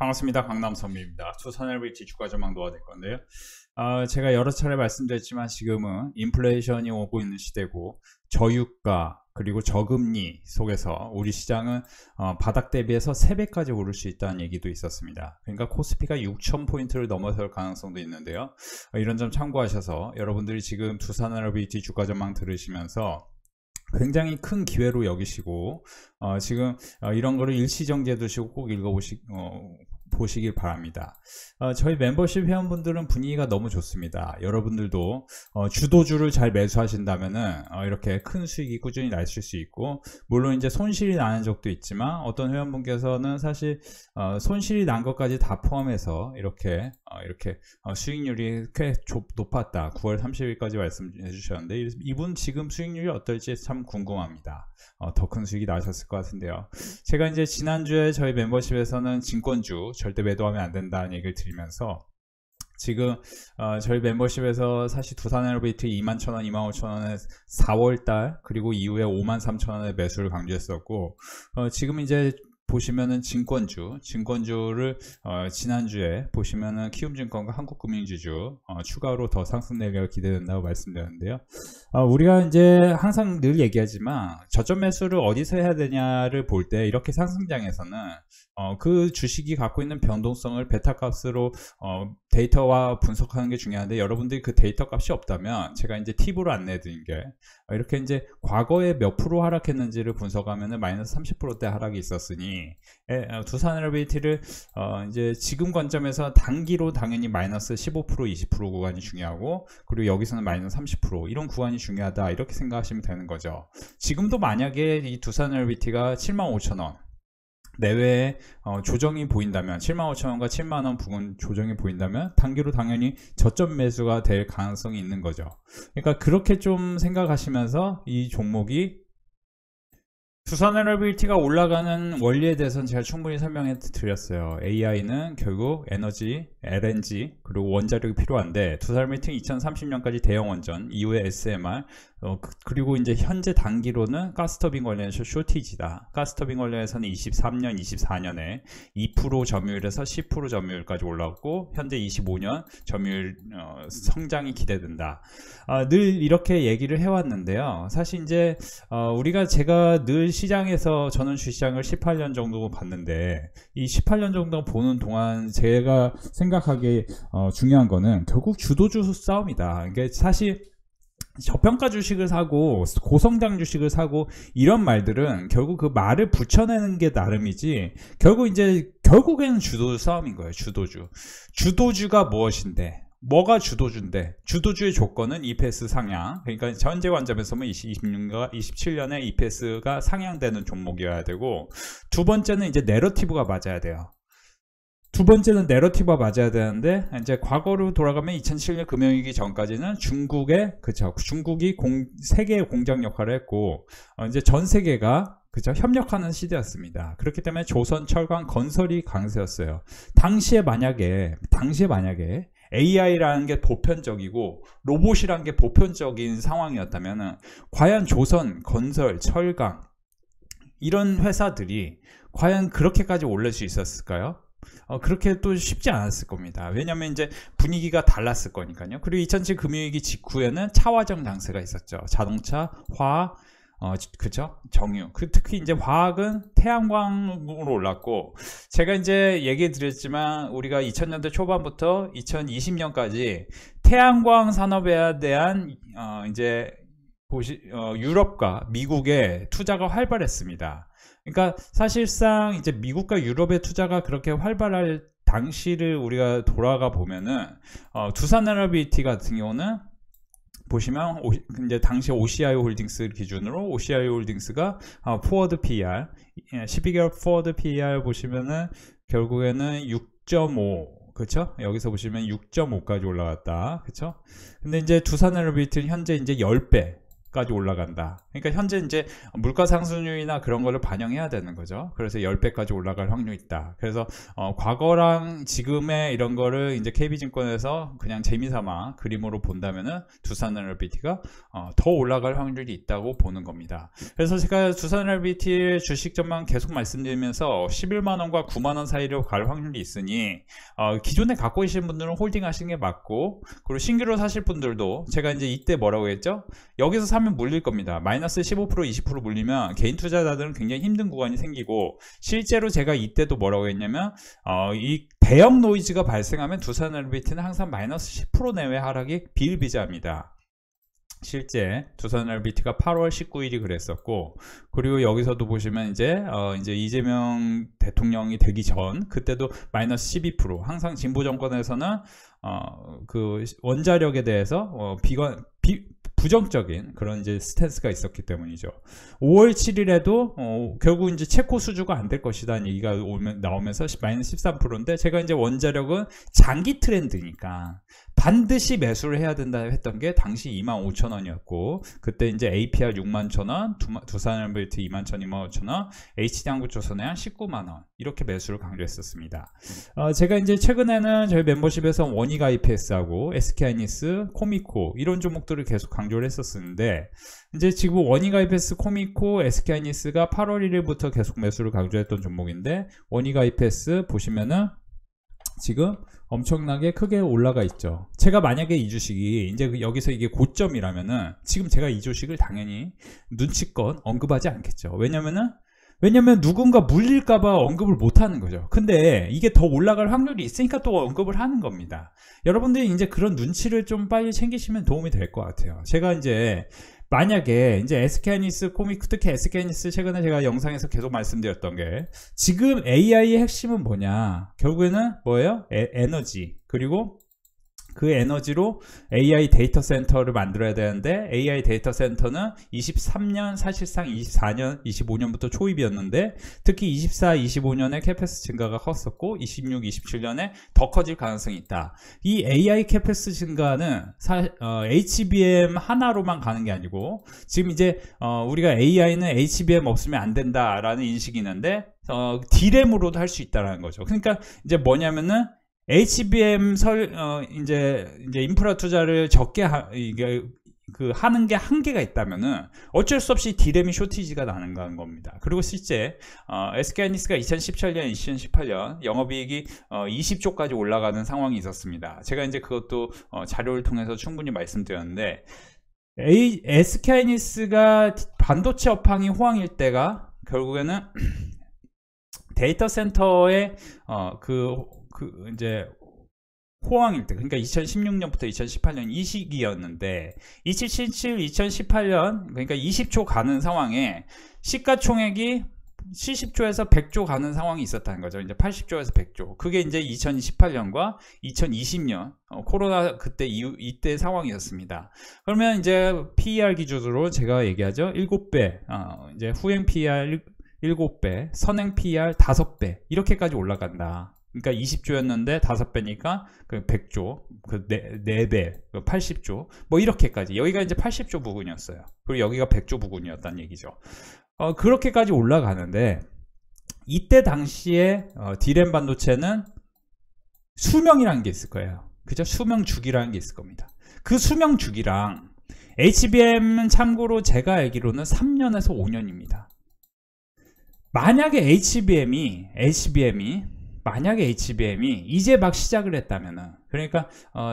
반갑습니다. 강남선미입니다. 투산LBT 주가 전망 도와드릴 건데요. 제가 여러 차례 말씀드렸지만 지금은 인플레이션이 오고 있는 시대고 저유가 그리고 저금리 속에서 우리 시장은 바닥 대비해서 3배까지 오를 수 있다는 얘기도 있었습니다. 그러니까 코스피가 6,000포인트를 넘어설 가능성도 있는데요. 이런 점 참고하셔서 여러분들이 지금 투산LBT 주가 전망 들으시면서 굉장히 큰 기회로 여기시고 지금 이런 거를 일시정지해 두시고 꼭 보시길 바랍니다. 저희 멤버십 회원분들은 분위기가 너무 좋습니다. 여러분들도 주도주를 잘 매수하신다면은 이렇게 큰 수익이 꾸준히 나실 수 있고, 물론 이제 손실이 나는 적도 있지만 어떤 회원분께서는 사실 손실이 난 것까지 다 포함해서 이렇게 수익률이 꽤 높았다, 9월 30일까지 말씀해 주셨는데 이분 지금 수익률이 어떨지 참 궁금합니다. 더 큰 수익이 나셨을 것 같은데요. 제가 이제 지난주에 저희 멤버십에서는 진권주 절대 매도하면 안 된다는 얘기를 드리면서 지금 저희 멤버십에서 사실 두산LBT 21,000원, 25,000원에 4월달 그리고 이후에 53,000원에 매수를 강조했었고, 지금 이제 보시면은 진권주를 지난주에 보시면은 키움증권과 한국금융지주 추가로 더 상승 내기가 기대된다고 말씀드렸는데요. 우리가 이제 항상 늘 얘기하지만 저점 매수를 어디서 해야 되냐를 볼 때 이렇게 상승장에서는 그 주식이 갖고 있는 변동성을 베타 값으로 데이터와 분석하는 게 중요한데, 여러분들이 그 데이터 값이 없다면 제가 이제 팁으로 안내드린 게 이렇게 이제 과거에 몇 프로 하락했는지를 분석하면은 마이너스 30%대 하락이 있었으니 두산LBT를 이제 지금 관점에서 단기로 당연히 마이너스 15% 20% 구간이 중요하고, 그리고 여기서는 마이너스 30% 이런 구간이 중요하다, 이렇게 생각하시면 되는 거죠. 지금도 만약에 이 두산LBT가 75,000원 내외에 조정이 보인다면, 75,000원과 7만원 부근 조정이 보인다면 단기로 당연히 저점 매수가 될 가능성이 있는 거죠. 그러니까 그렇게 좀 생각하시면서 이 종목이 두산LBT가 올라가는 원리에 대해서는 제가 충분히 설명해 드렸어요. AI는 결국 에너지, LNG 그리고 원자력이 필요한데, 두산LBT는 2030년까지 대형 원전, 이후에 SMR, 그리고 이제 현재 단기로는 가스터빈 관련해서 쇼티지다. 가스터빈 관련해서는 23년, 24년에 2% 점유율에서 10% 점유율까지 올라왔고, 현재 25년 점유율 성장이 기대된다. 늘 이렇게 얘기를 해왔는데요. 사실 이제 제가 늘 시장에서, 저는 주시장을 18년 정도 봤는데, 이 18년 정도 보는 동안 제가 생각하기에 중요한 거는 결국 주도주 싸움이다. 그러니까 사실 저평가 주식을 사고 고성장 주식을 사고 이런 말들은 결국 그 말을 붙여내는 게 나름이지, 결국에는 주도주 싸움인 거예요. 주도주가 무엇인데, 뭐가 주도주인데, 주도주의 조건은 EPS 상향, 그러니까 현재 관점에서 보면 26년과 27년에 EPS가 상향되는 종목이어야 되고, 두 번째는 이제 내러티브가 맞아야 돼요. 두번째는 내러티브가 맞아야 되는데, 이제 과거로 돌아가면 2007년 금융위기 전까지는 중국이 세계의 공장 역할을 했고, 이제 전 세계가 협력하는 시대였습니다. 그렇기 때문에 조선, 철강, 건설이 강세였어요. 당시에 만약에 AI라는 게 보편적이고 로봇이라는 게 보편적인 상황이었다면 과연 조선, 건설, 철강 이런 회사들이 과연 그렇게까지 올릴 수 있었을까요? 그렇게 또 쉽지 않았을 겁니다. 왜냐면 이제 분위기가 달랐을 거니까요. 그리고 2007 금융위기 직후에는 차화정 장세가 있었죠. 자동차, 화학, 정유. 특히 이제 화학은 태양광으로 올랐고, 제가 이제 얘기 드렸지만 우리가 2000년대 초반부터 2020년까지 태양광 산업에 대한 유럽과 미국의 투자가 활발했습니다. 그러니까 사실상 이제 미국과 유럽의 투자가 그렇게 활발할 당시를 우리가 돌아가 보면은 두산LBT 같은 경우는 보시면 이제 당시 OCI 홀딩스 기준으로 OCI 홀딩스가 포워드 PER 12개월 포워드 PER 보시면은 결국에는 6.5, 그렇죠? 여기서 보시면 6.5까지 올라갔다, 그렇죠? 근데 이제 두산LBT는 현재 이제 10배까지 올라간다. 그러니까 현재 이제 물가 상승률이나 그런 거를 반영해야 되는 거죠. 그래서 10배까지 올라갈 확률이 있다. 그래서 과거랑 지금의 이런 거를 이제 KB증권에서 그냥 재미삼아 그림으로 본다면은 두산에너비티가 더 올라갈 확률이 있다고 보는 겁니다. 그래서 제가 두산에너비티의 주식 전망 계속 말씀드리면서 11만원과 9만원 사이로 갈 확률이 있으니 기존에 갖고 계신 분들은 홀딩 하시는 게 맞고, 그리고 신규로 사실 분들도 제가 이제 이때 뭐라고 했죠? 여기서 사면 물릴 겁니다. 마이너스 15% 20% 물리면 개인 투자자들은 굉장히 힘든 구간이 생기고, 실제로 제가 이때도 뭐라고 했냐면 이 대형 노이즈가 발생하면 두산에너비티는 항상 마이너스 10% 내외 하락이 비일비재합니다. 실제 두산에너비티가 8월 19일이 그랬었고, 그리고 여기서도 보시면 이제 이재명 대통령이 되기 전 그때도 마이너스 12%, 항상 진보 정권에서는 그 원자력에 대해서 부정적인 그런 이제 스탠스가 있었기 때문이죠. 5월 7일에도 결국 이제 체코 수주가 안 될 것이다는 얘기가 나오면서 마이너스 13%인데, 제가 이제 원자력은 장기 트렌드니까 반드시 매수를 해야 된다 했던 게 당시 25,000원이었고, 그때 이제 APR 61,000원, 두산에너비티 21,000원, 25,000원, HD한국조선해양 19만원 이렇게 매수를 강조했었습니다. 제가 이제 최근에는 저희 멤버십에서 원익IPS하고 SK하이닉스, 코미코 이런 종목들을 계속 강조를 했었는데, 이제 지금 원익IPS, 코미코, SK하이닉스가 8월 1일부터 계속 매수를 강조했던 종목인데, 원익IPS 보시면은 지금 엄청나게 크게 올라가 있죠. 제가 만약에 이 주식이 이제 여기서 이게 고점이라면은 지금 제가 이 주식을 당연히 눈치껏 언급하지 않겠죠. 왜냐면 누군가 물릴까봐 언급을 못 하는 거죠. 근데 이게 더 올라갈 확률이 있으니까 또 언급을 하는 겁니다. 여러분들이 이제 그런 눈치를 좀 빨리 챙기시면 도움이 될 것 같아요. 제가 이제 만약에 이제 SK하이닉스, 코미코, 특히 SK하이닉스 최근에 제가 영상에서 계속 말씀드렸던 게, 지금 AI의 핵심은 뭐냐? 결국에는 뭐예요? 에너지. 그리고 그 에너지로 AI 데이터 센터를 만들어야 되는데, AI 데이터 센터는 23년, 사실상 24년, 25년부터 초입이었는데, 특히 24, 25년에 캐패스 증가가 컸었고, 26, 27년에 더 커질 가능성이 있다. 이 AI 캐패스 증가는 HBM 하나로만 가는 게 아니고, 지금 이제 우리가 AI는 HBM 없으면 안 된다라는 인식이 있는데, D램으로도 할 수 있다라는 거죠. 그러니까 이제 뭐냐면은 HBM 이제 인프라 투자를 적게 하는 게 한계가 있다면은 어쩔 수 없이 D램이 쇼티지가 나는 겁니다. 그리고 실제 SK하이닉스가 2017년, 2018년 영업이익이 20조까지 올라가는 상황이 있었습니다. 제가 이제 그것도 자료를 통해서 충분히 말씀드렸는데, SK하이닉스가 반도체 업황이 호황일 때가 결국에는 데이터 센터의 이제 호황일 때, 그러니까 2016년부터 2018년 이 시기였는데, 2017, 2018년 그러니까 20조 가는 상황에 시가총액이 70조에서 100조 가는 상황이 있었다는 거죠. 이제 80조에서 100조. 그게 이제 2018년과 2020년 코로나 그때 이때 상황이었습니다. 그러면 이제 PER 기준으로 제가 얘기하죠. 7배, 이제 후행 PER 7배, 선행 PER 5배 이렇게까지 올라간다. 그러니까 20조였는데 5배니까 그 100조, 그 4배, 그 80조, 뭐 이렇게까지. 여기가 이제 80조 부근이었어요. 그리고 여기가 100조 부근이었다는 얘기죠. 그렇게까지 올라가는데, 이때 당시에 D램 반도체는 수명이라는 게 있을 거예요. 그죠? 수명 주기라는 게 있을 겁니다. 그 수명 주기랑 HBM은 참고로 제가 알기로는 3년에서 5년입니다. 만약에 HBM이 이제 막 시작을 했다면은, 그러니까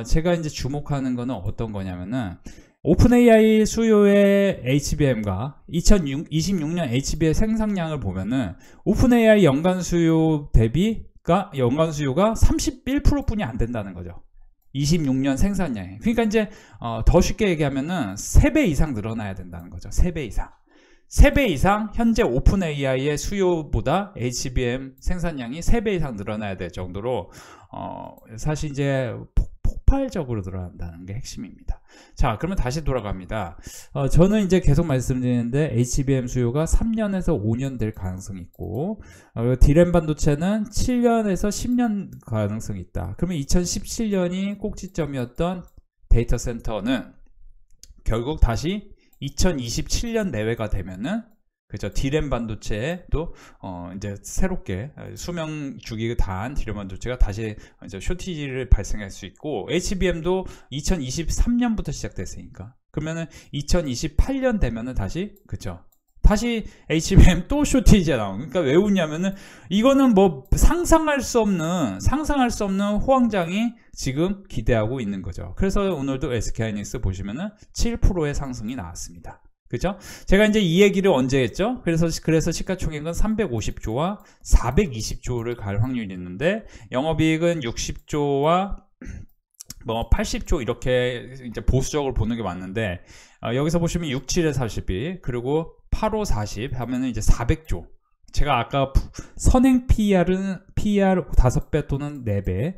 제가 이제 주목하는 거는 어떤 거냐면은, 오픈AI 수요의 HBM과 2026년 HBM 생산량을 보면은 오픈AI 연간 수요가 31%뿐이 안 된다는 거죠. 26년 생산량이. 그러니까 이제 더 쉽게 얘기하면은 3배 이상 늘어나야 된다는 거죠. 3배 이상. 3배 이상 현재 오픈AI의 수요보다 HBM 생산량이 3배 이상 늘어나야 될 정도로 사실 이제 폭발적으로 늘어난다는 게 핵심입니다. 자, 그러면 다시 돌아갑니다. 저는 이제 계속 말씀드리는데 HBM 수요가 3년에서 5년 될 가능성이 있고, D램 반도체는 7년에서 10년 가능성이 있다. 그러면 2017년이 꼭지점이었던 데이터 센터는 결국 다시 2027년 내외가 되면은 그죠, 디램 반도체도 이제 새롭게 수명 주기가 다한 디램 반도체가 다시 이제 쇼티지를 발생할 수 있고, HBM도 2023년부터 시작됐으니까 그러면은 2028년 되면은 다시 그죠, 다시 HBM 또 쇼티지가 나오고. 그러니까 왜 웃냐면은 이거는 뭐 상상할 수 없는 호황장이 지금 기대하고 있는 거죠. 그래서 오늘도 SK하이닉스 보시면은 7%의 상승이 나왔습니다. 그죠? 제가 이제 이 얘기를 언제 했죠? 그래서 시가총액은 350조와 420조를 갈 확률이 있는데, 영업이익은 60조와 뭐 80조 이렇게 이제 보수적으로 보는 게 맞는데, 여기서 보시면 67에 42, 그리고 85, 40 하면은 이제 400조. 제가 아까 선행 PER은 PER 5배 또는 4배,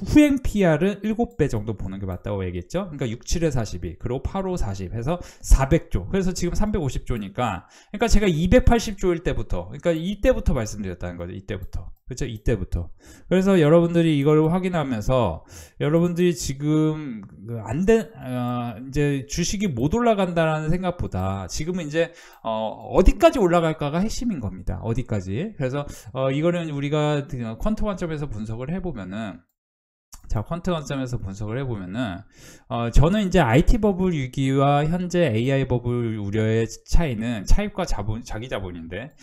후행 PR은 7배 정도 보는 게 맞다고 얘기했죠. 그러니까 67에 42, 그리고 85, 40 해서 400조. 그래서 지금 350조니까, 그러니까 제가 280조일 때부터, 그러니까 이때부터 말씀드렸다는 거죠. 이때부터. 그렇죠? 이때부터. 그래서 여러분들이 이걸 확인하면서, 여러분들이 지금 이제 주식이 못 올라간다라는 생각보다 지금은 이제 어디까지 올라갈까가 핵심인 겁니다. 어디까지. 그래서 이거는 우리가 퀀트 관점에서 분석을 해보면은, 자, 퀀트 관점에서 분석을 해보면은, 저는 이제 IT 버블 위기와 현재 AI 버블 우려의 차이는 차입과 자기 자본인데,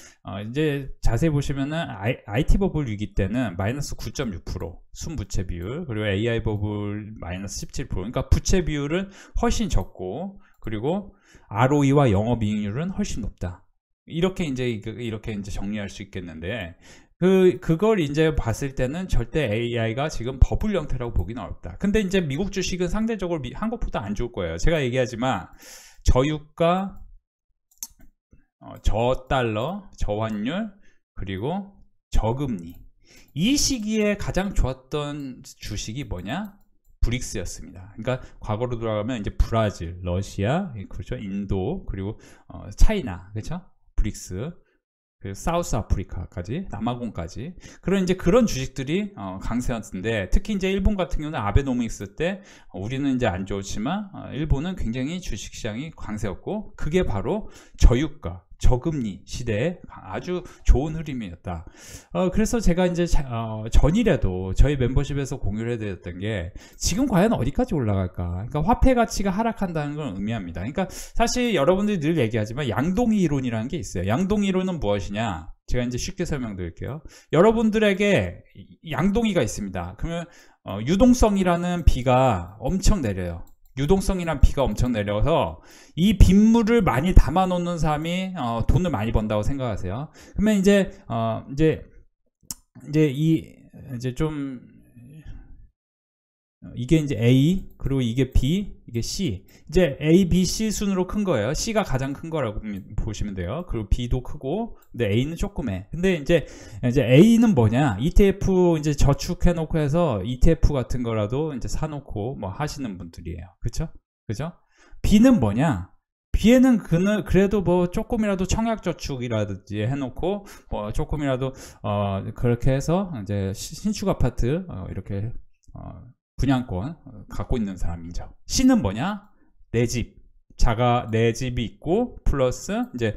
이제 자세히 보시면은 IT 버블 위기 때는 마이너스 9.6% 순부채 비율, 그리고 AI 버블 마이너스 17%. 그러니까 부채 비율은 훨씬 적고, 그리고 ROE와 영업이익률은 훨씬 높다. 이렇게 이제 정리할 수 있겠는데, 그걸 이제 봤을 때는 절대 AI가 지금 버블 형태라고 보기는 어렵다. 근데 이제 미국 주식은 상대적으로 한국보다 안 좋을 거예요. 제가 얘기하지만 저유가, 저달러, 저환율, 그리고 저금리, 이 시기에 가장 좋았던 주식이 뭐냐? 브릭스였습니다. 그러니까 과거로 돌아가면 이제 브라질, 러시아, 그렇죠? 인도, 그리고 차이나, 그렇죠? 브릭스, 사우스 아프리카까지, 남아공까지, 그런 주식들이 강세였는데, 특히 이제 일본 같은 경우는 아베노믹스 때 우리는 이제 안 좋지만 일본은 굉장히 주식시장이 강세였고, 그게 바로 저유가, 저금리 시대에 아주 좋은 흐름이었다. 그래서 제가 이제 전이라도 저희 멤버십에서 공유를 해드렸던 게, 지금 과연 어디까지 올라갈까? 그러니까 화폐 가치가 하락한다는 걸 의미합니다. 그러니까 사실 여러분들이 늘 얘기하지만 양동이 이론이라는 게 있어요. 양동이 이론은 무엇이냐? 제가 이제 쉽게 설명드릴게요. 여러분들에게 양동이가 있습니다. 그러면 유동성이라는 비가 엄청 내려요. 유동성이란 비가 엄청 내려서 이 빗물을 많이 담아 놓는 사람이 돈을 많이 번다고 생각하세요. 그러면 이게 이제 A, 그리고 이게 B, 이게 C. 이제 A, B, C 순으로 큰 거예요. C가 가장 큰 거라고 보시면 돼요. 그리고 B도 크고, 근데 A는 조그매. 근데 이제 A는 뭐냐? ETF 이제 저축해놓고 해서 ETF 같은 거라도 이제 사놓고 뭐 하시는 분들이에요. 그쵸? B는 뭐냐? B에는 그래도 뭐 조금이라도 청약저축이라든지 해놓고, 뭐 조금이라도, 그렇게 해서 이제 신축 아파트, 이렇게, 분양권 갖고 있는 사람이죠. C는 뭐냐? 내 집이 있고, 플러스 이제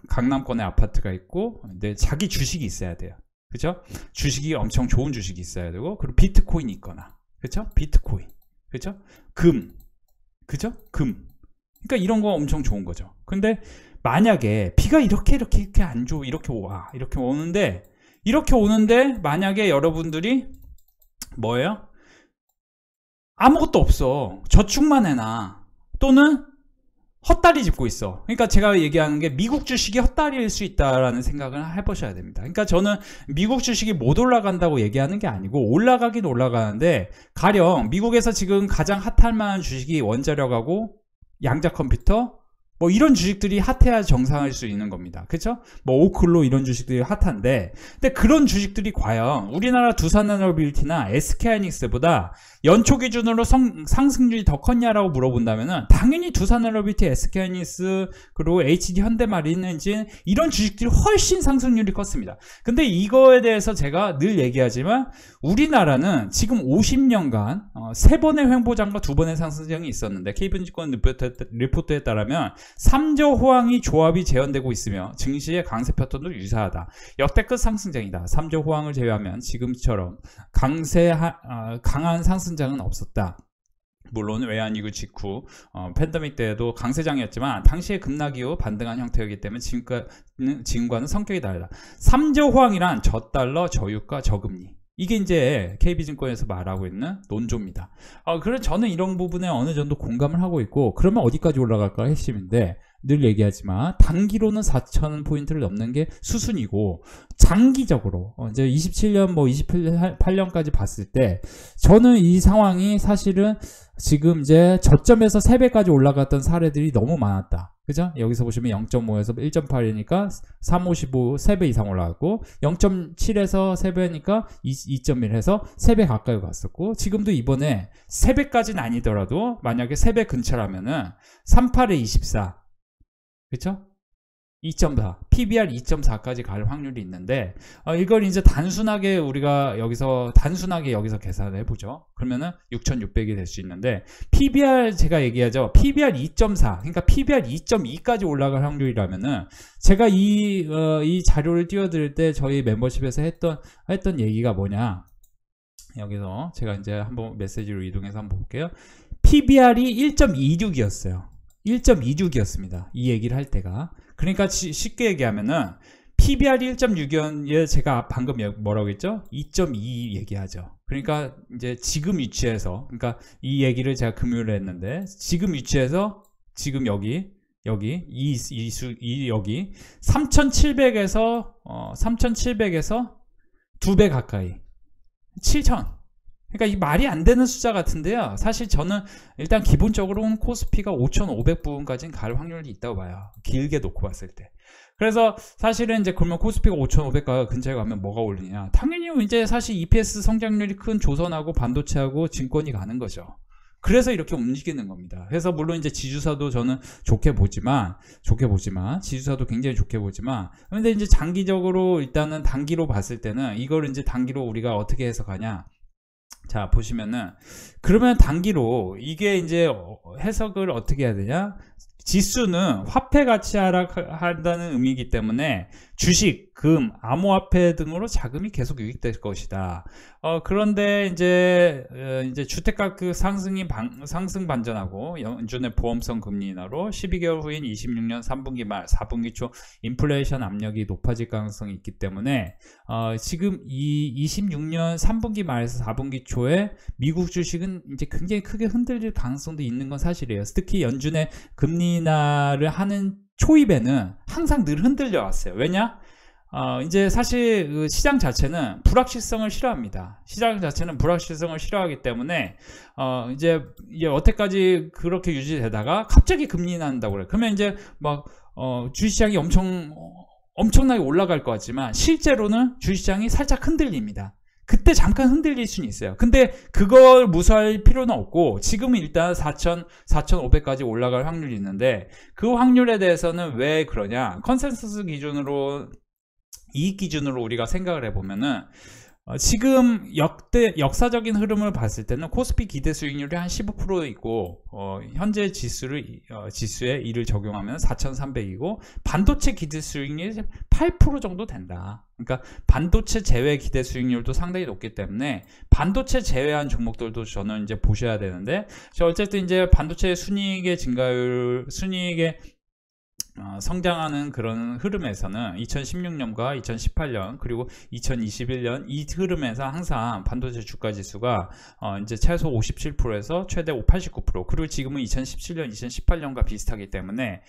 강남권에 아파트가 있고, 근데 자기 주식이 있어야 돼요. 그죠? 주식이 엄청 좋은 주식이 있어야 되고, 그리고 비트코인이 있거나, 그죠? 비트코인, 그죠? 그죠? 그러니까 이런 거 엄청 좋은 거죠. 근데 만약에 비가 이렇게 안 좋고 이렇게 오는데 만약에 여러분들이 뭐예요? 아무것도 없어. 저축만 해놔. 또는 헛다리 짚고 있어. 그러니까 제가 얘기하는 게 미국 주식이 헛다리일 수 있다라는 생각을 해보셔야 됩니다. 그러니까 저는 미국 주식이 못 올라간다고 얘기하는 게 아니고, 올라가긴 올라가는데, 가령 미국에서 지금 가장 핫할 만한 주식이 원자력하고 양자 컴퓨터, 뭐 이런 주식들이 핫해야 정상일 수 있는 겁니다. 그렇죠? 뭐 오클로 이런 주식들이 핫한데, 근데 그런 주식들이 과연 우리나라 두산에너빌리티나 SK하이닉스보다 연초 기준으로 상승률이 더 컸냐라고 물어본다면은 당연히 두산에너빌리티, SK하이닉스 그리고 HD 현대마린엔진 이런 주식들이 훨씬 상승률이 컸습니다. 근데 이거에 대해서 제가 늘 얘기하지만 우리나라는 지금 50년간 3번의 횡보장과 2번의 상승장이 있었는데 KB증권 리포트에 따르면 3저 호황이 조합이 재현되고 있으며 증시의 강세 패턴도 유사하다. 역대급 상승장이다. 3저 호황을 제외하면 지금처럼 강한 상승장은 없었다. 물론 외환위기 직후 팬데믹 때에도 강세장이었지만 당시에 급락 이후 반등한 형태이기 때문에 지금과는 성격이 다르다. 3저 호황이란 저달러, 저유가, 저금리. 이게 이제 KB증권에서 말하고 있는 논조입니다. 그래서 저는 이런 부분에 어느 정도 공감을 하고 있고, 그러면 어디까지 올라갈까 핵심인데, 늘 얘기하지만 단기로는 4,000포인트를 넘는 게 수순이고, 장기적으로 이제 27년 뭐 28년까지 봤을 때 저는 이 상황이 사실은 지금 이제 저점에서 3배까지 올라갔던 사례들이 너무 많았다. 그죠? 여기서 보시면 0.5에서 1.8이니까 355 3배 이상 올라갔고, 0.7에서 3배니까 2.1 해서 3배 가까이 갔었고, 지금도 이번에 3배까지는 아니더라도 만약에 3배 근처라면은 38에 24, 그쵸? 2.4, PBR 2.4까지 갈 확률이 있는데, 이걸 이제 우리가 여기서 단순하게 계산해 보죠. 그러면은 6,600이 될 수 있는데, PBR 제가 얘기하죠. PBR 2.4, 그러니까 PBR 2.2까지 올라갈 확률이라면은, 제가 이 자료를 띄워드릴 때 저희 멤버십에서 했던 얘기가 뭐냐. 여기서 제가 이제 한번 메시지로 이동해서 한번 볼게요. PBR이 1.26이었어요. 1.26이었습니다. 이 얘기를 할 때가. 그러니까 쉽게 얘기하면은 PBR이 1.6이었는데 제가 방금 뭐라고 했죠? 2.2 얘기하죠. 그러니까 이제 지금 위치에서, 그러니까 이 얘기를 제가 금요일에 했는데, 지금 위치에서 지금 여기 3,700에서 2배 가까이 7,000. 그러니까 이 말이 안 되는 숫자 같은데요. 사실 저는 일단 기본적으로는 코스피가 5,500부분까지는 갈 확률이 있다고 봐요. 길게 놓고 봤을 때. 그래서 사실은 이제 그러면 코스피가 5,500가 근처에 가면 뭐가 오르냐? 당연히 이제 사실 EPS 성장률이 큰 조선하고 반도체하고 증권이 가는 거죠. 그래서 이렇게 움직이는 겁니다. 그래서 물론 이제 지주사도 저는 좋게 보지만 지주사도 굉장히 좋게 보지만, 근데 이제 장기적으로 일단은 단기로 봤을 때는 이걸 이제 단기로 우리가 어떻게 해석하냐? 자, 보시면은, 그러면 단기로 이게 이제 해석을 어떻게 해야 되냐? 지수는 화폐 가치 하락한다는 의미이기 때문에 주식, 금, 암호화폐 등으로 자금이 계속 유입될 것이다. 그런데 이제 주택가격 상승 반전하고 연준의 보험성 금리 인하로 12개월 후인 26년 3분기 말 4분기 초 인플레이션 압력이 높아질 가능성이 있기 때문에 지금 이 26년 3분기 말에서 4분기 초에 미국 주식은 이제 굉장히 크게 흔들릴 가능성도 있는 건 사실이에요. 특히 연준의 금리 인하를 하는 초입에는 항상 늘 흔들려 왔어요. 왜냐? 이제 사실 그 시장 자체는 불확실성을 싫어합니다. 시장 자체는 불확실성을 싫어하기 때문에 이제 여태까지 그렇게 유지되다가 갑자기 금리 인하한다고 그래요. 그러면 이제 막 주식시장이 엄청나게 올라갈 것 같지만 실제로는 주식시장이 살짝 흔들립니다. 그때 잠깐 흔들릴 수는 있어요. 근데 그걸 무시할 필요는 없고, 지금은 일단 4,500까지 올라갈 확률이 있는데, 그 확률에 대해서는 왜 그러냐? 컨센서스 기준으로, 이익 기준으로 우리가 생각을 해보면은, 지금 역사적인 흐름을 봤을 때는 코스피 기대 수익률이 한 15% 있고, 현재 지수에 2를 적용하면 4,300이고, 반도체 기대 수익률이 8% 정도 된다. 그러니까 반도체 제외 기대 수익률도 상당히 높기 때문에 반도체 제외한 종목들도 저는 이제 보셔야 되는데, 어쨌든 이제 반도체 순이익의 증가율, 순이익의 성장하는 그런 흐름에서는 2016년과 2018년 그리고 2021년 이 흐름에서 항상 반도체 주가 지수가 이제 최소 57%에서 최대 89%, 그리고 지금은 2017년, 2018년과 비슷하기 때문에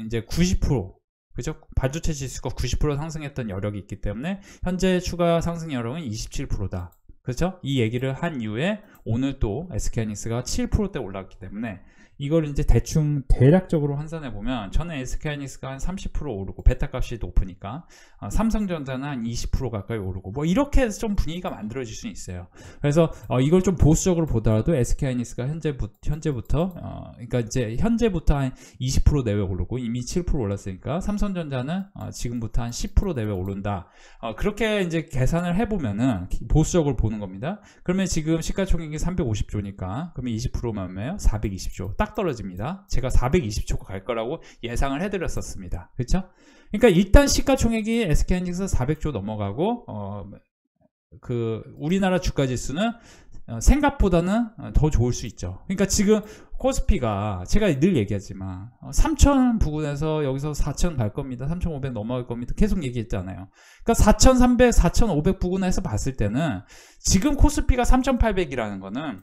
이제 90%, 그죠? 반도체 지수가 90% 상승했던 여력이 있기 때문에 현재 추가 상승 여력은 27%다. 그렇죠? 이 얘기를 한 이후에 오늘 또 SK하이닉스가 7%대 올랐기 때문에 이걸 이제 대충 대략적으로 환산해 보면 저는 SK하이닉스가 한 30% 오르고 베타 값이 높으니까 삼성전자는 한 20% 가까이 오르고 뭐 이렇게 해서 좀 분위기가 만들어질 수 있어요. 그래서 이걸 좀 보수적으로 보더라도 SK하이닉스가 현재부터 그러니까 이제 현재부터 한 20% 내외 오르고 이미 7% 올랐으니까 삼성전자는 지금부터 한 10% 내외 오른다. 그렇게 이제 계산을 해보면은 보수적으로 보는 겁니다. 그러면 지금 시가총액이 350조니까 그러면 20%면 얼마예요? 420조 딱 떨어집니다. 제가 420조 갈 거라고 예상을 해드렸었습니다. 그렇죠? 그러니까 일단 시가총액이 SK하이닉스 400조 넘어가고 그 우리나라 주가지수는 생각보다는 더 좋을 수 있죠. 그러니까 지금 코스피가 제가 늘 얘기하지만 3,000 부근에서 여기서 4,000 갈 겁니다. 3,500 넘어갈 겁니다. 계속 얘기했잖아요. 그러니까 4,300, 4,500 부근에서 봤을 때는 지금 코스피가 3,800이라는 거는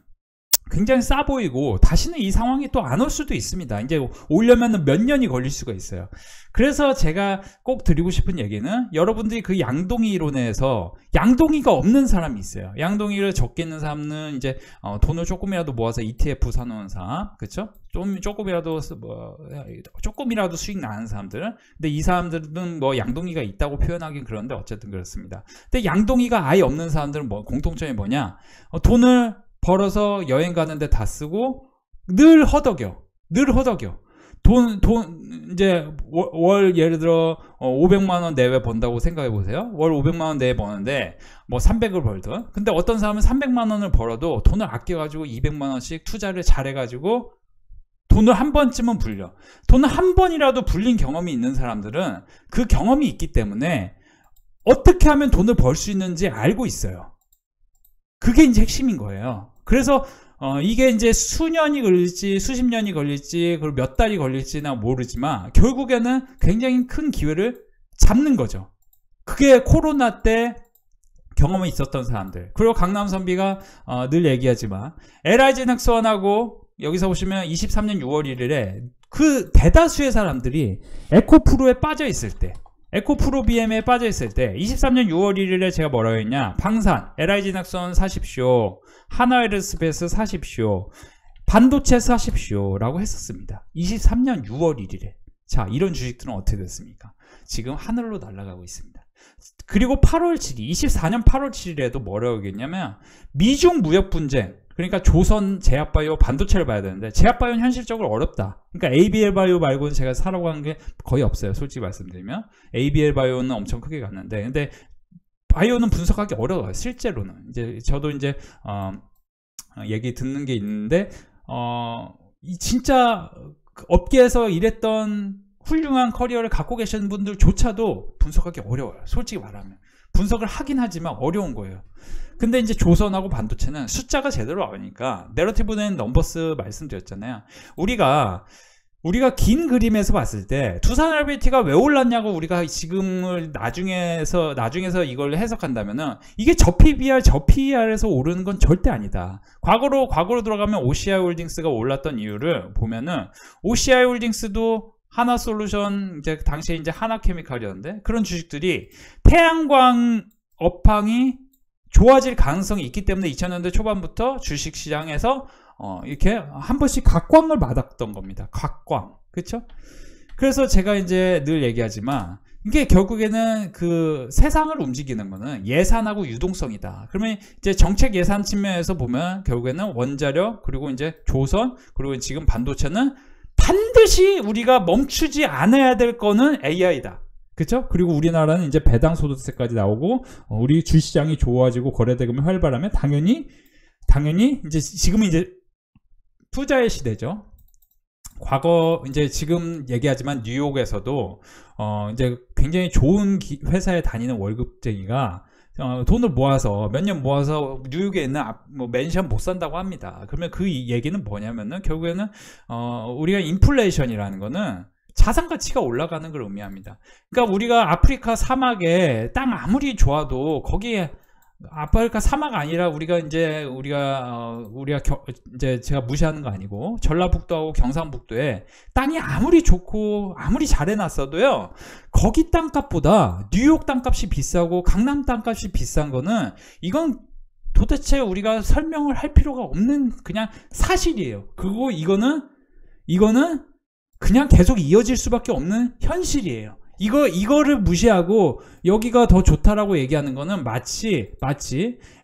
굉장히 싸 보이고 다시는 이 상황이 또 안 올 수도 있습니다. 이제 오려면 몇 년이 걸릴 수가 있어요. 그래서 제가 꼭 드리고 싶은 얘기는 여러분들이 그 양동이 이론에서 양동이가 없는 사람이 있어요. 양동이를 적게 있는 사람은 이제 돈을 조금이라도 모아서 ETF 사놓은 사람, 그렇죠? 조금이라도 수익 나는 사람들. 근데 이 사람들은 뭐 양동이가 있다고 표현하긴 그런데 어쨌든 그렇습니다. 근데 양동이가 아예 없는 사람들은 뭐 공통점이 뭐냐? 돈을 벌어서 여행 가는데 다 쓰고 늘 허덕여. 이제 월 예를 들어 500만원 내외 번다고 생각해 보세요. 월 500만원 내외 버는데 뭐 300을 벌든. 근데 어떤 사람은 300만원을 벌어도 돈을 아껴가지고 200만원씩 투자를 잘해가지고 돈을 한 번쯤은 불려. 돈을 한 번이라도 불린 경험이 있는 사람들은 그 경험이 있기 때문에 어떻게 하면 돈을 벌 수 있는지 알고 있어요. 그게 이제 핵심인 거예요. 그래서 이게 이제 수년이 걸릴지 수십 년이 걸릴지 그리고 몇 달이 걸릴지는 모르지만 결국에는 굉장히 큰 기회를 잡는 거죠. 그게 코로나 때 경험이 있었던 사람들. 그리고 강남선비가 늘 얘기하지만 LIG 넥스원하고 여기서 보시면 23년 6월 1일에 그 대다수의 사람들이 에코프로에 빠져 있을 때 에코프로 BM에 빠져 있을 때 23년 6월 1일에 제가 뭐라고 했냐? 방산, LIG 넥스원 사십시오. 하나에르스페이스 사십시오. 반도체 사십시오. 라고 했었습니다. 23년 6월 1일에. 자, 이런 주식들은 어떻게 됐습니까? 지금 하늘로 날아가고 있습니다. 그리고 8월 7일, 24년 8월 7일에도 뭐라고 했냐면 미중 무역 분쟁. 그러니까 조선 제약바이오 반도체를 봐야 되는데 제약바이오는 현실적으로 어렵다. 그러니까 ABL바이오 말고는 제가 사라고 한 게 거의 없어요. 솔직히 말씀드리면 ABL바이오는 엄청 크게 갔는데 근데 바이오는 분석하기 어려워요. 실제로는 이제 저도 이제 얘기 듣는 게 있는데 진짜 업계에서 일했던 훌륭한 커리어를 갖고 계신 분들조차도 분석하기 어려워요. 솔직히 말하면 분석을 하긴 하지만 어려운 거예요. 근데 이제 조선하고 반도체는 숫자가 제대로 나오니까 내러티브 된 넘버스 말씀드렸잖아요. 우리가 긴 그림에서 봤을 때 두산 LBT가 왜 올랐냐고 우리가 지금을 나중에서 이걸 해석한다면은 이게 저 PBR, 저 PER에서 오르는 건 절대 아니다. 과거로 들어가면 OCI 홀딩스가 올랐던 이유를 보면은 OCI 홀딩스도 하나솔루션 이제 당시에 이제 하나케미칼이었는데 그런 주식들이 태양광 업황이 좋아질 가능성이 있기 때문에 2000년대 초반부터 주식시장에서 이렇게 한 번씩 각광을 받았던 겁니다. 각광. 그렇죠? 그래서 제가 이제 늘 얘기하지만 이게 결국에는 그 세상을 움직이는 거는 예산하고 유동성이다. 그러면 이제 정책 예산 측면에서 보면 결국에는 원자력 그리고 이제 조선 그리고 지금 반도체는 반드시 우리가 멈추지 않아야 될 거는 AI다. 그렇죠? 그리고 우리나라는 이제 배당 소득세까지 나오고 우리 주시장이 좋아지고 거래대금이 활발하면 당연히 이제 지금은 이제 투자의 시대죠. 과거 이제 지금 얘기하지만 뉴욕에서도 이제 굉장히 좋은 회사에 다니는 월급쟁이가 돈을 모아서 몇 년 모아서 뉴욕에 있는 뭐 맨션 못 산다고 합니다. 그러면 그 얘기는 뭐냐면은 결국에는 우리가 인플레이션이라는 거는 자산 가치가 올라가는 걸 의미합니다. 그러니까 우리가 아프리카 사막에 땅 아무리 좋아도 거기에 아프리카 사막 아니라 이제 제가 무시하는 거 아니고 전라북도하고 경상북도에 땅이 아무리 좋고 아무리 잘 해놨어도요 거기 땅값보다 뉴욕 땅값이 비싸고 강남 땅값이 비싼 거는 이건 도대체 우리가 설명을 할 필요가 없는 그냥 사실이에요. 그리고 이거는 이거는 그냥 계속 이어질 수밖에 없는 현실이에요. 이거를 무시하고 여기가 더 좋다라고 얘기하는 거는 마치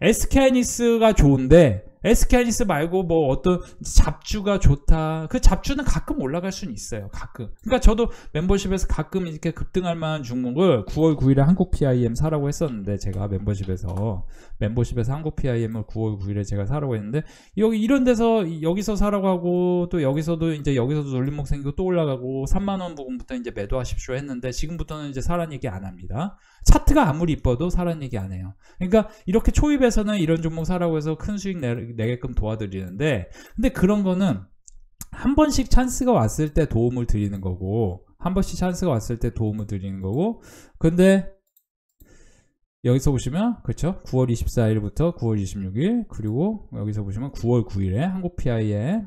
SK 하이닉스가 좋은데 SK 하이닉스 말고 뭐 어떤 잡주가 좋다. 그 잡주는 가끔 올라갈 수는 있어요. 가끔. 그러니까 저도 멤버십에서 가끔 이렇게 급등할 만한 종목을 9월 9일에 한국 PIM 사라고 했었는데 제가 멤버십에서 한국 PIM을 9월 9일에 제가 사라고 했는데 여기 이런 데서 여기서 사라고 하고 또 여기서도 눌림목 생기고 또 올라가고 3만 원 부분부터 이제 매도하십시오 했는데 지금부터는 이제 사라는 얘기 안 합니다. 차트가 아무리 이뻐도 사라는 얘기 안 해요. 그러니까 이렇게 초입에서는 이런 종목 사라고 해서 큰 수익 내게끔 도와드리는데 근데 그런 거는 한 번씩 찬스가 왔을 때 도움을 드리는 거고 근데 여기서 보시면 그렇죠? 9월 24일부터 9월 26일 그리고 여기서 보시면 9월 9일에 한국 PI에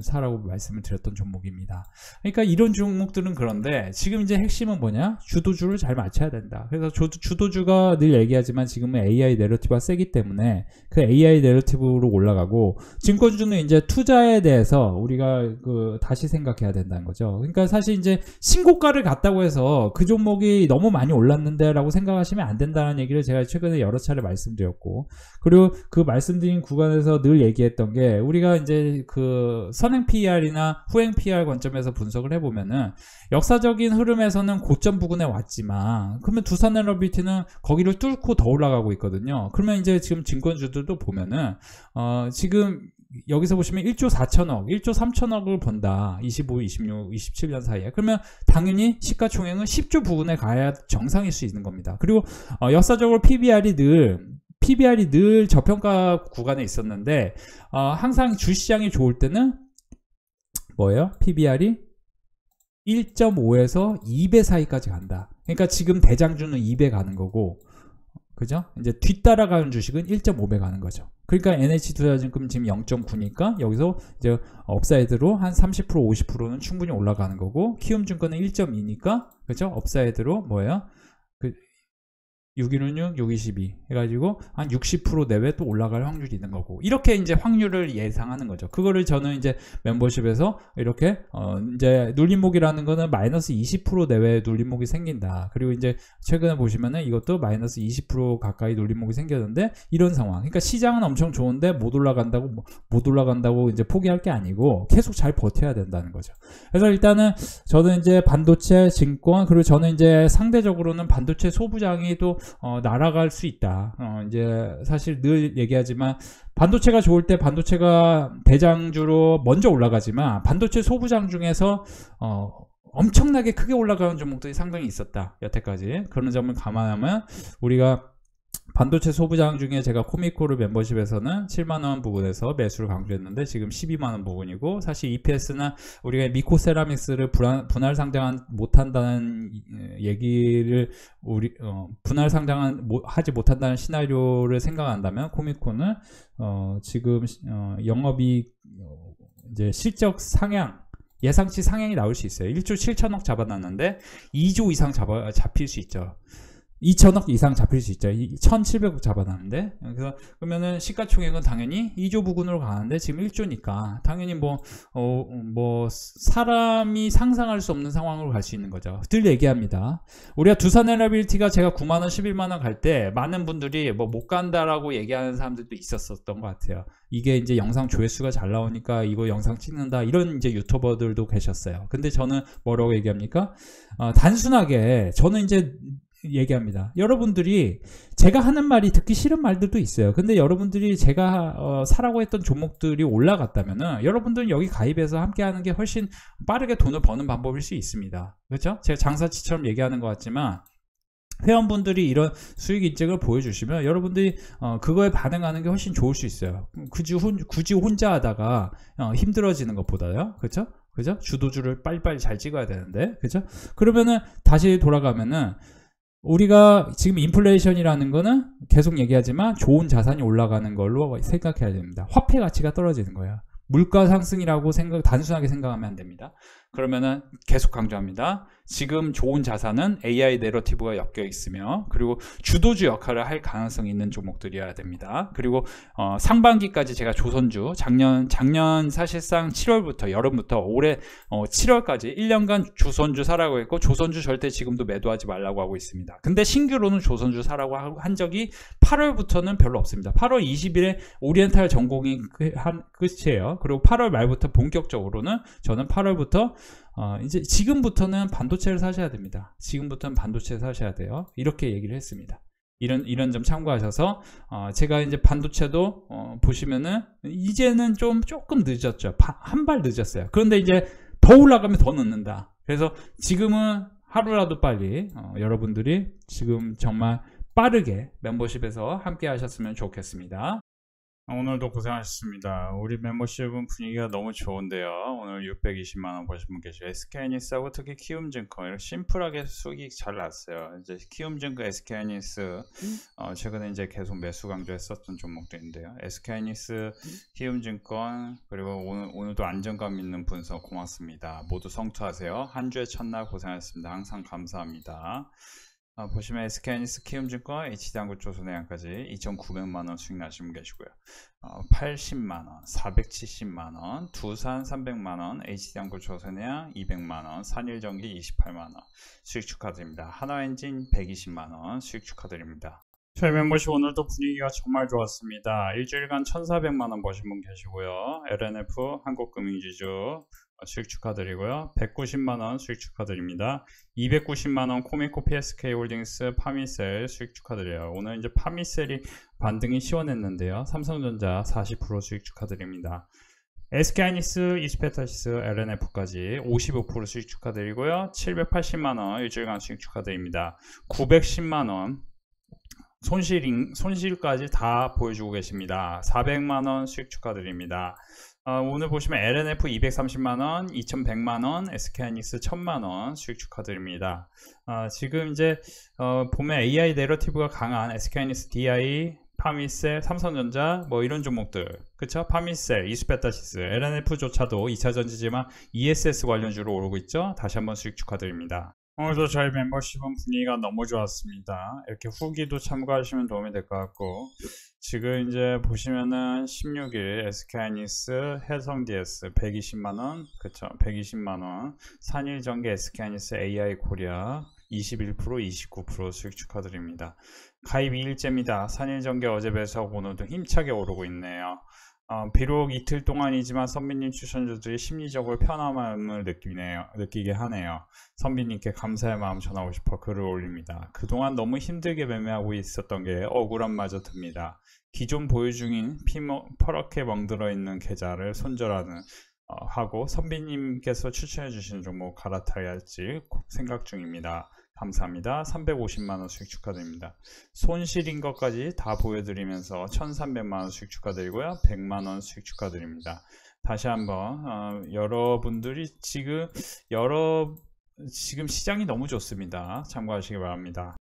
사라고 말씀을 드렸던 종목입니다. 그러니까 이런 종목들은 그런데 지금 이제 핵심은 뭐냐? 주도주를 잘 맞춰야 된다. 그래서 주도주가 늘 얘기하지만 지금은 AI 내러티브가 세기 때문에 그 AI 내러티브로 올라가고 증권주는 이제 투자에 대해서 우리가 다시 생각해야 된다는 거죠. 그러니까 사실 이제 신고가를 갔다고 해서 그 종목이 너무 많이 올랐는데 라고 생각하시면 안 된다는 얘기를 제가 최근에 여러 차례 말씀드렸고 그리고 그 말씀드린 구간에서 늘 얘기했던 게 우리가 이제 그 선행 PER이나 후행 PER 관점에서 분석을 해보면은 역사적인 흐름에서는 고점 부근에 왔지만 그러면 두산에너빌티는 거기를 뚫고 더 올라가고 있거든요. 그러면 이제 지금 증권주들도 보면은 지금 여기서 보시면 1조 4천억, 1조 3천억을 번다. 25, 26, 27년 사이에. 그러면 당연히 시가총액은 10조 부근에 가야 정상일 수 있는 겁니다. 그리고 역사적으로 PBR이 늘 저평가 구간에 있었는데 항상 주시장이 좋을 때는 뭐예요? PBR이 1.5에서 2배 사이까지 간다. 그러니까 지금 대장주는 2배 가는 거고 그죠? 이제 뒤따라가는 주식은 1.5배 가는 거죠. 그러니까 NH투자증권 지금 0.9니까 여기서 이제 업사이드로 한 30% 50%는 충분히 올라가는 거고 키움증권은 1.2니까 그죠? 업사이드로 뭐예요? 616, 622 해가지고 한 60% 내외 또 올라갈 확률이 있는 거고 이렇게 이제 확률을 예상하는 거죠. 그거를 저는 이제 멤버십에서 이렇게 이제 눌림목이라는 거는 마이너스 20% 내외 눌림목이 생긴다. 그리고 이제 최근에 보시면은 이것도 마이너스 20% 가까이 눌림목이 생겼는데 이런 상황. 그러니까 시장은 엄청 좋은데 못 올라간다고 이제 포기할 게 아니고 계속 잘 버텨야 된다는 거죠. 그래서 일단은 저는 이제 반도체, 증권 그리고 저는 이제 상대적으로는 반도체 소부장이 또 날아갈 수 있다. 이제 사실 늘 얘기하지만 반도체가 좋을 때 반도체가 대장주로 먼저 올라가지만 반도체 소부장 중에서 엄청나게 크게 올라가는 종목들이 상당히 있었다. 여태까지. 그런 점을 감안하면 우리가 반도체 소부장 중에 제가 코미코르 멤버십에서는 7만원 부분에서 매수를 강조했는데 지금 12만원 부분이고 사실 EPS나 우리가 미코세라믹스를 분할 상장 못한다는 얘기를 분할 상장 하지 못한다는 시나리오를 생각한다면 코미코는 지금 영업이익 이제 실적 상향 예상치 상향이 나올 수 있어요. 1조 7천억 잡아놨는데 2조 이상 잡힐 수 있죠. 2천억 이상 잡힐 수 있죠. 1,700억 잡아놨는데 그래서 그러면은 시가총액은 당연히 2조 부근으로 가는데 지금 1조니까 당연히 뭐 사람이 상상할 수 없는 상황으로 갈 수 있는 거죠. 늘 얘기합니다. 우리가 두산에너빌티가 제가 9만원 11만원 갈 때 많은 분들이 뭐 못 간다라고 얘기하는 사람들도 있었던 것 같아요. 이게 이제 영상 조회수가 잘 나오니까 이거 영상 찍는다 이런 이제 유튜버들도 계셨어요. 근데 저는 뭐라고 얘기합니까? 단순하게 저는 이제 얘기합니다. 여러분들이 제가 하는 말이 듣기 싫은 말들도 있어요. 근데 여러분들이 제가 사라고 했던 종목들이 올라갔다면은 여러분들은 여기 가입해서 함께 하는 게 훨씬 빠르게 돈을 버는 방법일 수 있습니다. 그렇죠? 제가 장사치처럼 얘기하는 것 같지만 회원분들이 이런 수익 인증을 보여주시면 여러분들이 그거에 반응하는 게 훨씬 좋을 수 있어요. 굳이 혼자 하다가 힘들어지는 것보다요. 그렇죠? 그죠? 주도주를 빨리빨리 잘 찍어야 되는데 그죠? 그러면은 다시 돌아가면은 우리가 지금 인플레이션이라는 거는 계속 얘기하지만 좋은 자산이 올라가는 걸로 생각해야 됩니다. 화폐 가치가 떨어지는 거예요. 물가 상승이라고 단순하게 생각하면 안 됩니다. 그러면은 계속 강조합니다. 지금 좋은 자산은 AI 내러티브가 엮여 있으며, 그리고 주도주 역할을 할 가능성이 있는 종목들이어야 됩니다. 그리고 상반기까지 제가 조선주 작년 사실상 7월부터 여름부터 올해 7월까지 1년간 조선주 사라고 했고, 조선주 절대 지금도 매도하지 말라고 하고 있습니다. 근데 신규로는 조선주 사라고 한 적이 8월부터는 별로 없습니다. 8월 20일에 오리엔탈 전공이 끝이에요. 그리고 8월 말부터 본격적으로는 저는 8월부터 이제 지금부터는 반도체를 사셔야 됩니다. 지금부터는 반도체 사셔야 돼요. 이렇게 얘기를 했습니다. 이런 점 참고하셔서 제가 이제 반도체도 보시면은 이제는 조금 늦었죠. 한 발 늦었어요. 그런데 이제 더 올라가면 더 늦는다. 그래서 지금은 하루라도 빨리 여러분들이 지금 정말 빠르게 멤버십에서 함께 하셨으면 좋겠습니다. 오늘도 고생하셨습니다. 우리 멤버십은 분위기가 너무 좋은데요. 오늘 620만원 보신 분 계시고, SK하이닉스하고 특히 키움증권 이렇게 심플하게 수익이 잘 났어요. 이제 키움증권, SK하이닉스 최근에 이제 계속 매수 강조했었던 종목들인데요. SK하이닉스, 키움증권, 그리고 오늘도 안정감 있는 분석 고맙습니다. 모두 성투하세요. 한 주의 첫날 고생하셨습니다. 항상 감사합니다. 보시면 SK하이닉스, 키움증권, HD한국조선해양까지 2,900만원 수익 나신 분 계시고요. 80만원, 470만원, 두산 300만원, HD한국조선해양 200만원, 산일전기 28만원 수익 축하드립니다. 하나엔진 120만원 수익 축하드립니다. 저희 멤버십 오늘도 분위기가 정말 좋았습니다. 일주일간 1,400만원 버신 분 계시고요. LNF 한국금융지주 수익 축하드리고요. 190만원 수익 축하드립니다. 290만원 코미코 PSK홀딩스 파미셀 수익 축하드려요. 오늘 이제 파미셀이 반등이 시원했는데요. 삼성전자 40% 수익 축하드립니다. SK하이닉스, 이스페타시스, LNF까지 55% 수익 축하드리고요. 780만원 일주일간 수익 축하드립니다. 910만원 손실까지 다 보여주고 계십니다. 400만원 수익 축하드립니다. 오늘 보시면 LNF 230만원, 2100만원, SK하이닉스 1000만원 수익 축하드립니다. 지금 이제 보면 AI 내러티브가 강한 SK하이닉스 DI, 파미셀, 삼성전자 뭐 이런 종목들, 그쵸? 파미셀, 이스페타시스, LNF조차도 2차전지지만 ESS 관련주로 오르고 있죠? 다시 한번 수익 축하드립니다. 오늘도 저희 멤버십은 분위기가 너무 좋았습니다. 이렇게 후기도 참고하시면 도움이 될 것 같고, 지금 이제 보시면은 16일 SK하이닉스, 해성DS 120만원, 그쵸? 120만원, 산일전기 SK하이닉스 AI 코리아 21%, 29% 수익 축하드립니다. 가입 2일째입니다. 산일전기 어제 배수하고 오늘도 힘차게 오르고 있네요. 비록 이틀 동안이지만 선비님 추천주들이 심리적으로 편안함을 느끼게 하네요. 선비님께 감사의 마음 전하고 싶어 글을 올립니다. 그동안 너무 힘들게 매매하고 있었던 게 억울함마저 듭니다. 기존 보유 중인 퍼렇게 멍들어 있는 계좌를 손절하는 하고 선비님께서 추천해 주신 종목 갈아타야 할지 생각 중입니다. 감사합니다. 350만원 수익 축하드립니다. 손실인 것까지 다 보여드리면서 1300만원 수익 축하드리고요. 100만원 수익 축하드립니다. 다시 한번 여러분들이 지금 시장이 너무 좋습니다. 참고하시기 바랍니다.